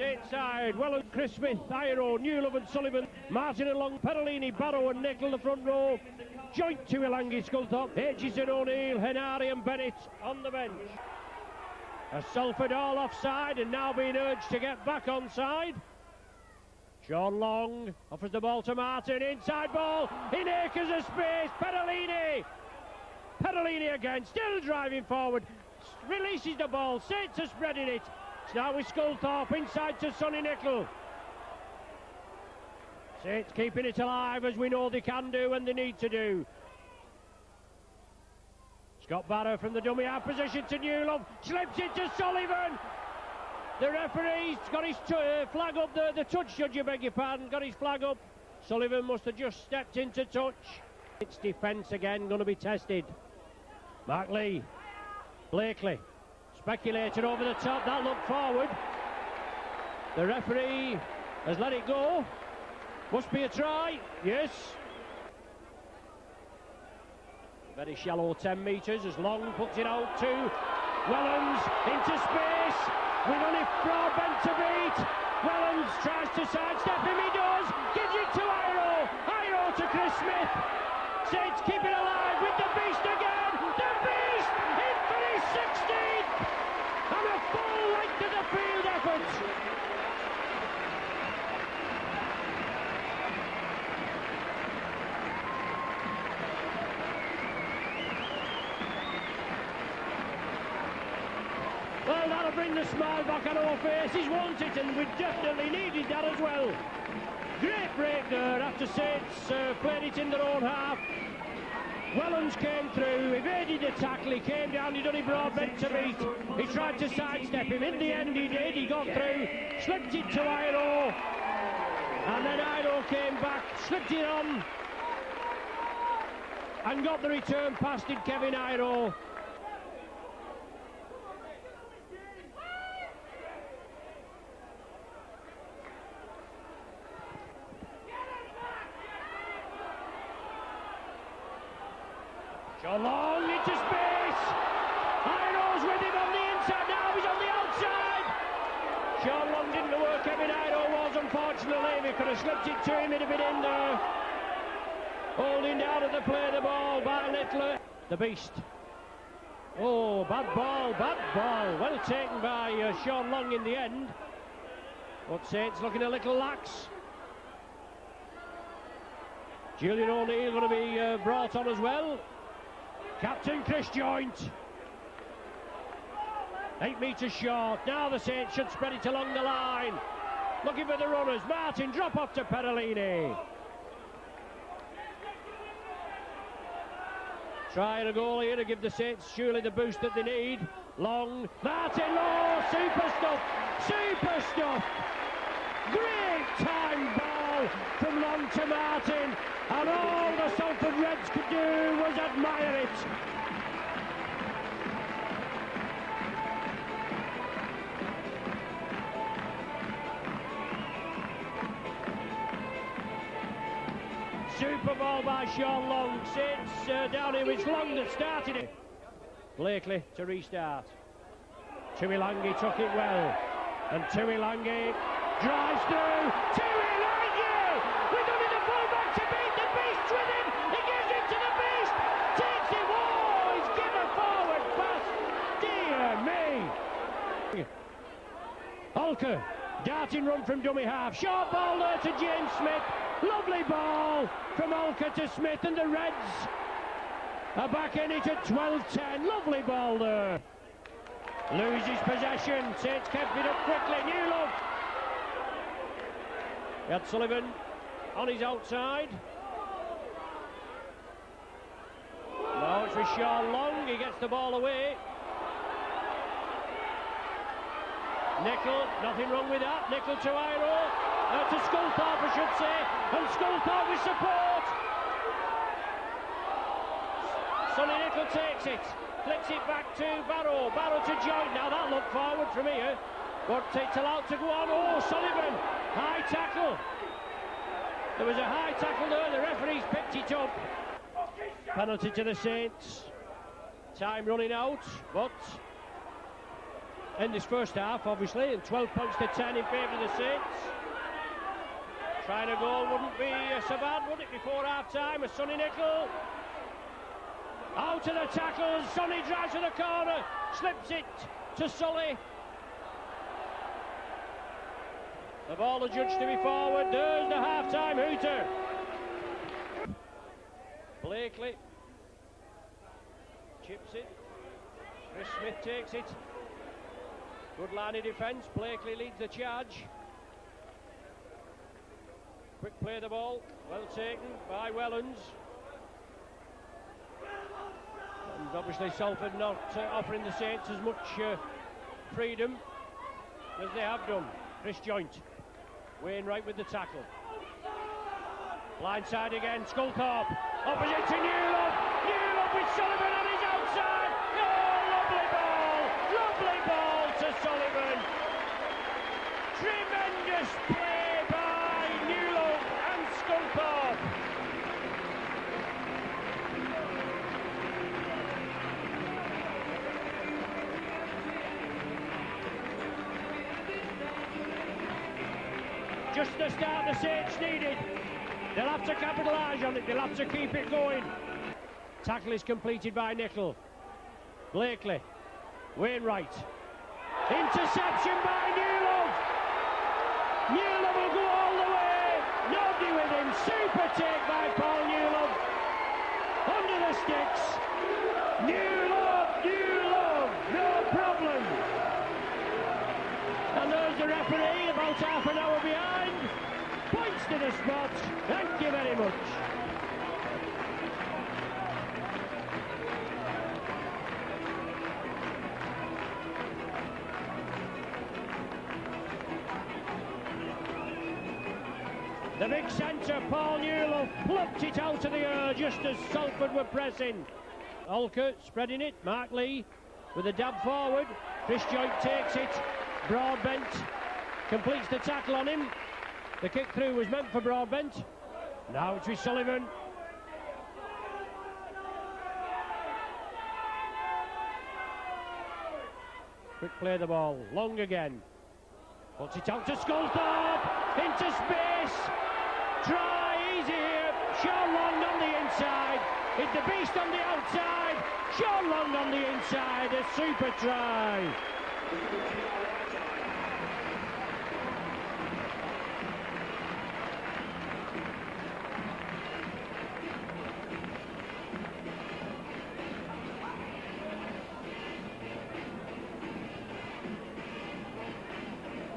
Saint side, Welland, Chris Smith, Iro, Newlove and Sullivan, Martin and Long, Perolini, Barrow and Nickel, the front row. Joint to Ilangi, Sculthorpe, Aitchison, O'Neill, Henari and Bennett on the bench. As Salford all offside and now being urged to get back onside. Sean Long offers the ball to Martin, inside ball, in acres of space, Perolini again, still driving forward, releases the ball, Saints are spreading it. It's now with Sculthorpe, inside to Sonny Nickel. Saints keeping it alive as we know they can do and they need to do. Scott Barrow from the dummy half position to Newlove, slips it to Sullivan. The referee's got his flag up, the touch judge, I beg your pardon, got his flag up. Sullivan must have just stepped into touch. It's defence again going to be tested. Mark Lee, Blakely, speculated over the top, that looked forward. The referee has let it go. Must be a try, yes. Very shallow 10 metres as Long puts it out to Wellens into space with only Broadbent to beat. Wellens tries to sidestep him, he does, gives it to Iro to Chris Smith. Saints keep it alive with the Beast again, the Beast in for his 16th and a full length of the field effort. Well, that'll bring the smile back on our faces, won't it? And we definitely needed that as well. Great break there after Saints played it in their own half. Wellens came through, evaded the tackle, he came down, he'd only Broadbent to beat. He tried to sidestep him, in the end he did, he got through, slipped it to Iro. And then Iro came back, slipped it on, and got the return past it, Kevin Iro. Sean Long into space. Iro's with him on the inside now, he's on the outside. Sean Long didn't know where Kevin Iro was, unfortunately. If he could have slipped it to him, he'd have been in there. Holding down at the play the ball by Littler. The Beast. Oh, bad ball. Well taken by Sean Long in the end. But Saints looking a little lax. Julian O'Neill going to be brought on as well. Captain Chris Joint. 8 metres short. Now the Saints should spread it along the line. Looking for the runners. Martin drop off to Perolini. Trying a goal here to give the Saints surely the boost that they need. Long. Martin Law. Super stuff. Great time ball from Long to Martin. And all the Salford Reds could do was admire it. Super ball by Sean Long. Saints down here, it's Long that started it. Blakely to restart. Tuilangi took it well. And Tuilangi drives through. Tuilangi! With only the fullback to beat the Beast with him. He gives it to the Beast. Takes it. Whoa! He's given forward pass. Dear me. Holker. Darting run from dummy half. Short ball there to James Smith. Lovely ball from Holker to Smith, and the Reds are back in it at 12-10. Lovely ball there. Loses possession. Saints kept it up quickly. Newlove. He had Sullivan on his outside. Now it's with Sean Long. He gets the ball away. Nickel, nothing wrong with that. Nickel to Iro. To Sculthorpe, I should say. And Sculthorpe with support. Sonny Nickel takes it. Flicks it back to Barrow. Barrow to Joint. Now that looked forward from here. But it's allowed to go on. Oh, Sullivan. High tackle. There was a high tackle there. The referee's picked it up. Penalty to the Saints. Time running out. But in this first half, obviously, and 12 points to 10 in favour of the Saints. Trying a goal wouldn't be so bad, would it, before half-time? A Sonny Nicol. Out of the tackles, Sonny drives to the corner, slips it to Sully. The ball adjudged to be forward. There's the half-time hooter. Blakely chips it. Chris Smith takes it. Good line of defence. Blakely leads the charge. Quick play of the ball. Well taken by Helens. And obviously Salford not offering the Saints as much freedom as they have done. Chris Joint. Wainwright with the tackle. Blindside again. Sculthorpe. Opposite to Newlove. Newlove with Sullivan on his outside. Oh, lovely ball. Lovely ball to Sullivan. Tremendous play by Newlove and Sculthorpe. Just the start the Saints needed. They'll have to capitalise on it, they'll have to keep it going. Tackle is completed by Nicol. Blakely. Wainwright. Interception by Newlove. Newlove will go all the way. Nobody with him. Super take by Paul Newlove. Under the sticks. Newlove, no problem. And there's the referee, about half an hour behind. Points to the spot. Thank you very much. The big centre, Paul Newlove, plucked it out of the air just as Salford were pressing. Olker spreading it. Mark Lee with a dab forward. Chris Joint takes it. Broadbent completes the tackle on him. The kick through was meant for Broadbent. Now it's with Sullivan. Quick play of the ball. Long again. Puts it out to Sculthorpe. Into space. Try. He's here. Sean Long on the inside. It's the beast on the outside. Sean Long on the inside. A super try.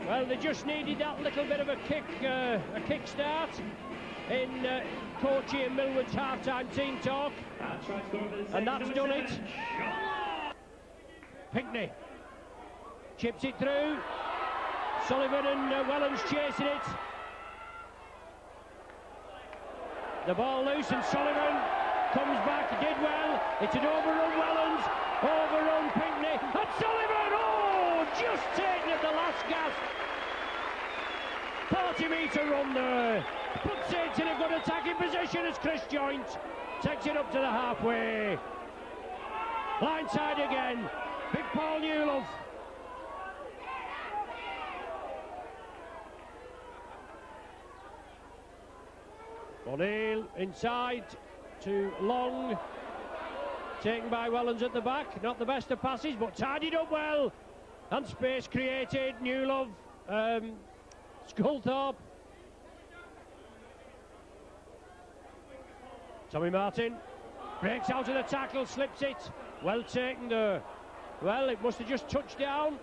Well, they just needed that little bit of a kick start in Coach Ian Millwood's half-time team talk, and that's done it. Pinkney chips it through. Sullivan and Helens chasing it. The ball loose and Sullivan comes back, did well. It had overrun Helens, overrun Pinkney, and Sullivan, oh, just taken at the last gasp. 40-metre run there. Puts it in a good attacking position as Chris Joint takes it up to the halfway. Blindside again. Big Paul Newlove. O'Neill inside to Long. Taken by Helens at the back. Not the best of passes, but tidied up well. And space created. Newlove. Sculthorpe. Tommy Martin breaks out of the tackle, slips it. Well taken there. Well, it must have just touched down.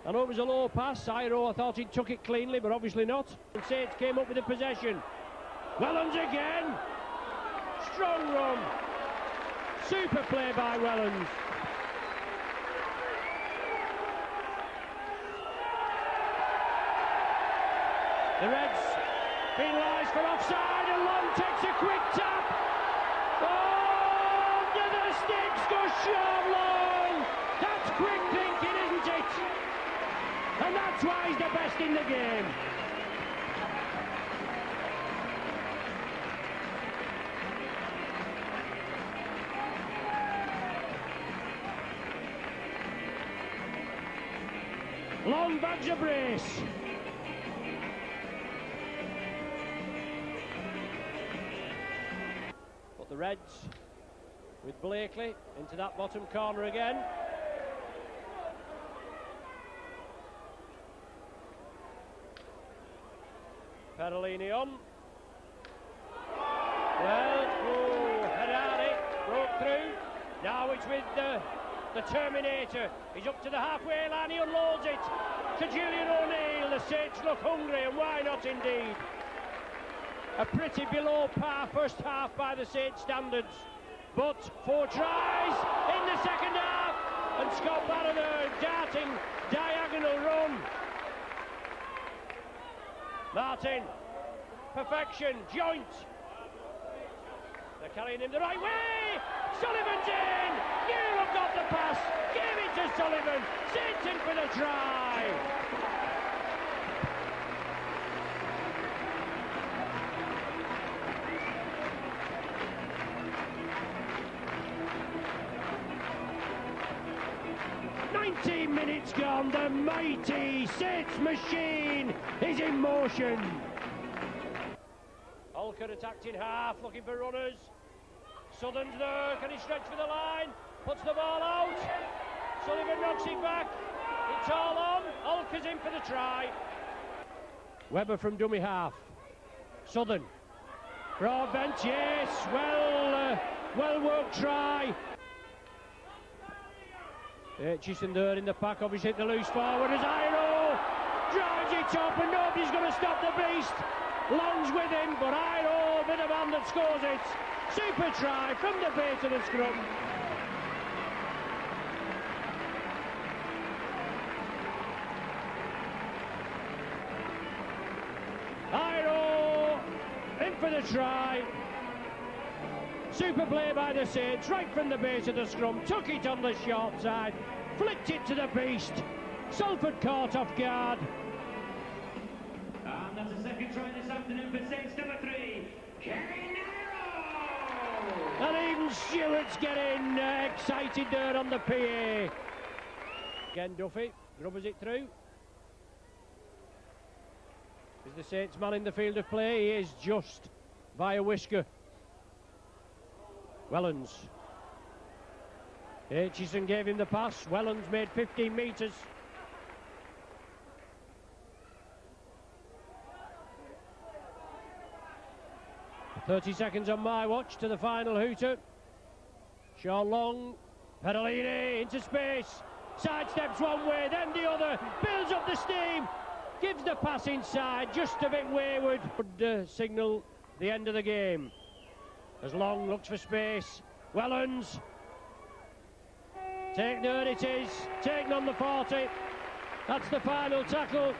I know it was a low pass. Iro, I thought he took it cleanly, but obviously not. And Saints came up with the possession. Helens again. Strong run. Super play by Helens. The Reds penalised for offside, and Long takes a quick tap. Oh, under the sticks goes Sean Long. That's quick thinking, isn't it? And that's why he's the best in the game. Long bags of brace. But the Reds with Blakely into that bottom corner again. Perolini on. Well, Herari broke through. Now it's with the Terminator. He's up to the halfway line, he unloads it to Julian O'Neill. The Saints look hungry, and why not indeed? A pretty below par first half by the Saints standards, but 4 tries in the second half, and Scott Barrow darting diagonal run. Martin, perfection, joint. They're carrying him the right way. Sullivan's in. Newell got the pass. Gave it to Sullivan. Saints in for the try. Minutes gone, the mighty Saints machine is in motion. Olker attacked in half, looking for runners. Southern's there, can he stretch for the line? Puts the ball out. Sullivan knocks it back. It's all on. Olker's in for the try. Webber from dummy half. Southern. Broadbent, yes, well worked try. Aitchison there in the pack, obviously the loose forward as Iro drives it up, and nobody's going to stop the beast. Long's with him, but Iro, bit of man that scores it. Super try from the base of the scrum. Iro in for the try. Super play by the Saints, right from the base of the scrum, took it on the short side, flicked it to the beast. Salford caught off guard. And that's the second try this afternoon for Saints number 3, Kevin Narrow. And even Stewart's getting excited there on the PA. Again Duffy, grubbers it through. Is the Saints man in the field of play? He is just via whisker. Wellens. Aitchison gave him the pass. Wellens made 15 metres. "30 seconds on my watch to the final hooter. Sean Long, Perolini into space. Sidesteps one way, then the other. Builds up the steam. Gives the pass inside, just a bit wayward. Would signal the end of the game. As Long looks for space. Wellens. There it is. Taken on the 40. That's the final tackle.